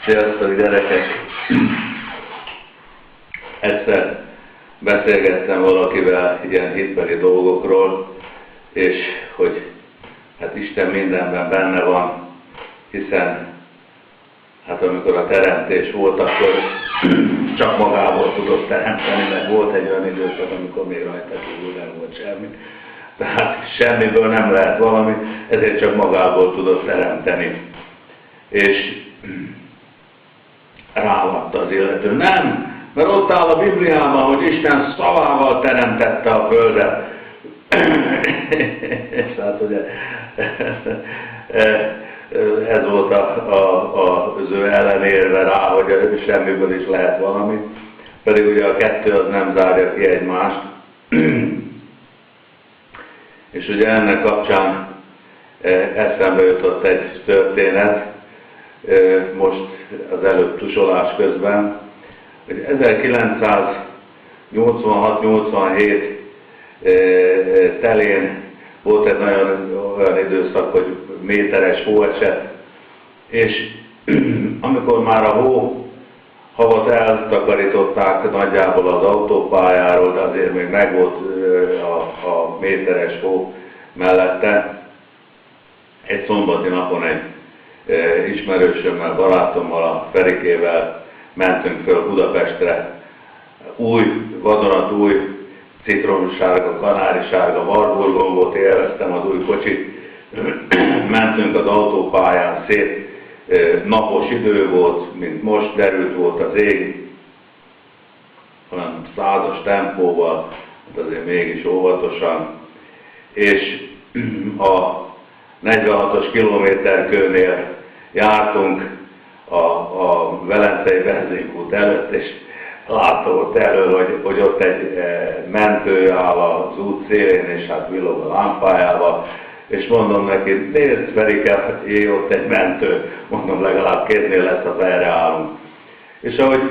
Sziasztok, gyerekek! Egyszer beszélgettem valakivel ilyen hitbeli dolgokról, és hogy hát Isten mindenben benne van, hiszen hát amikor a teremtés volt, akkor csak magából tudott teremteni, mert volt egy olyan időszak, amikor még rajta kívül nem volt semmi. Tehát semmiből nem lehet valami, ezért csak magából tudott teremteni. És rávatta az illető. Nem, mert ott áll a Bibliában, hogy Isten szavával teremtette a földet. És hát ugye ez volt az ő ellenérve rá, hogy semmiből is lehet valami. Pedig ugye a kettő az nem zárja ki egymást. És ugye ennek kapcsán eszembe jutott egy történet, most az előbb tusolás közben, hogy 1986-87 telén volt egy olyan időszak, hogy méteres hó esett, és amikor már a havat eltakarították nagyjából az autópályáról, de azért még megvolt a méteres hó mellette, egy szombati napon egy ismerősömmel, barátommal, a Ferikével mentünk föl Budapestre. Vadonatúj, citromsárga, kanárisárga, Warburgon volt, élveztem az új kocsit. Mentünk az autópályán, szép napos idő volt, mint most, derült volt az ég, hanem 100-as tempóval, azért mégis óvatosan, és a 46-os kilométerkőnél jártunk a Velencei benzinkút előtt, és láttam ott elől, hogy ott egy mentő áll az út szélén, és hát villog a lámpájával, és mondom neki, nézd Ferike, ott egy mentő, mondom, legalább kéznél lesz, az erre állunk. És ahogy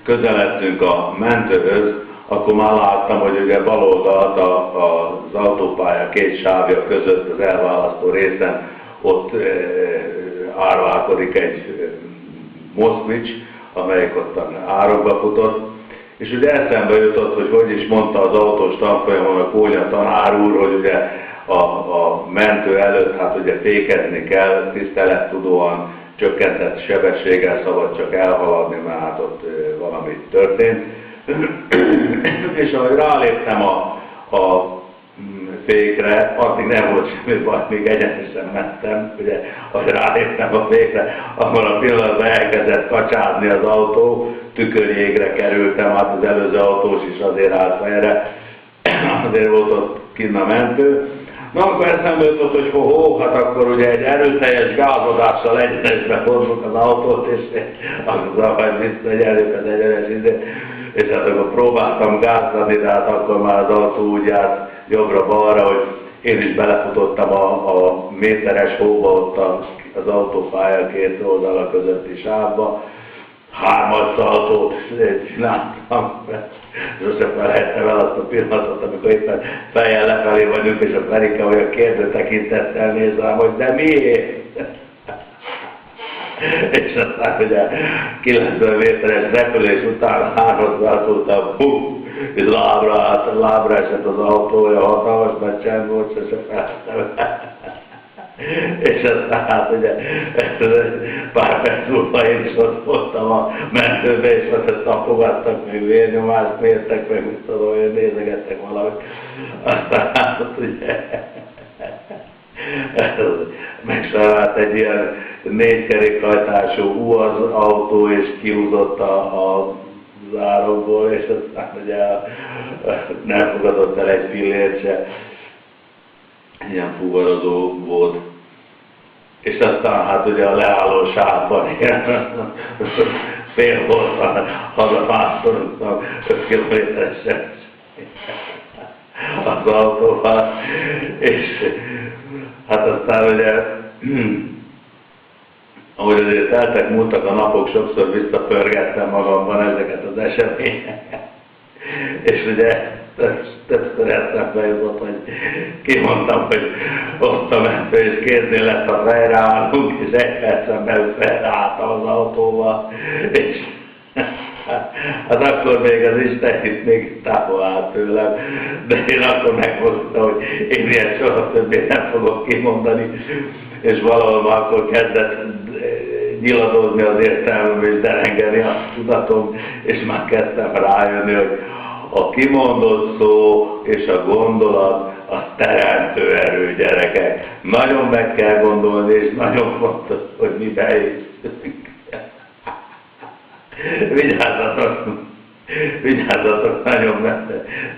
közeledtünk a mentőhöz, akkor már láttam, hogy ugye bal oldalt az autópálya két sávja között az elválasztó részen ott árválkodik egy Moszkvics, amelyik ott árokba futott, és ugye eszembe jutott, hogy is mondta az autós tanfolyamon a Kónya tanár úr, hogy ugye a mentő előtt hát ugye fékezni kell, tisztelettudóan csökkentett sebességgel szabad csak elhaladni, mert hát ott valami történt. És ahogy ráléptem a fékre, addig nem volt semmi baj, még egyenesen mentem, ugye, ahogy ráléptem a fékre, akkor a pillanatban elkezdett kacsázni az autó, tükörjégre kerültem, hát az előző autós is azért állt fejre, azért volt ott kinn a mentő. Na, akkor eszembe jutott, hogy hát akkor ugye egy erőteljes gázodással egyenesbe fordulok az autót, és akkor majd vissza egy erőteljes idő. És hát akkor próbáltam gázni, de hát akkor már az autó úgy járt jobbra-balra, hogy én is belefutottam a méteres hóba ott az autópálya két oldala közötti sávba. 3 szaltót csináltam, sose felejtem el azt a pillanatot, amikor éppen fejjel lefelé vagyunk, és a Ferike olyan kérdő tekintettel néz rám, hogy de miért? És aztán ugye 90 méteres repülés után 3 szaltóta, és lábra esett az autó, olyan hatalmas nagy csend volt, sose felejtem. És aztán hát ugye pár perc múlva én is ott voltam a mentőbe, és ott tapogattak, még vérnyomást mértek, meg mit tudom, hogy nézegettek valamit. Aztán hát ott ugye megszerelt egy ilyen 4 kerékhajtású UAZ autó, és kihúzott a zárokból, és aztán ugye nem fogadott el egy pillért se. Ilyen fuvarozó volt. És aztán hát ugye a leálló sávban ilyen fél voltan hazamászoltam 5 kilométeresen az autóval, és hát aztán ugye ahogy azért teltek, múltak a napok, sokszor visszapörgettem magamban ezeket az eseményeket. És ugye többször eszembe jutott, hogy kimondtam, hogy ott a mentő, és kéznél lett a fejreállunk, és egy percen belül fejreálltam az autóval, és hát akkor még az Isten itt még távol állt tőlem, de én akkor megmondtam, hogy én ilyen soha többé nem fogok kimondani, és valahol akkor kezdett nyiladozni az értelmem és derengeni a tudatom, és már kezdtem rájönni, hogy a kimondott szó és a gondolat az teremtő erő, gyerekek. Nagyon meg kell gondolni, és nagyon fontos, hogy miben hiszünk. Vigyázzatok nagyon, mert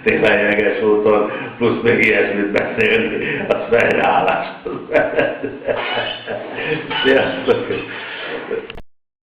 tényleg jeges úton, plusz még ilyesmit beszélni, az fejreálláshoz vezet. Sziasztok!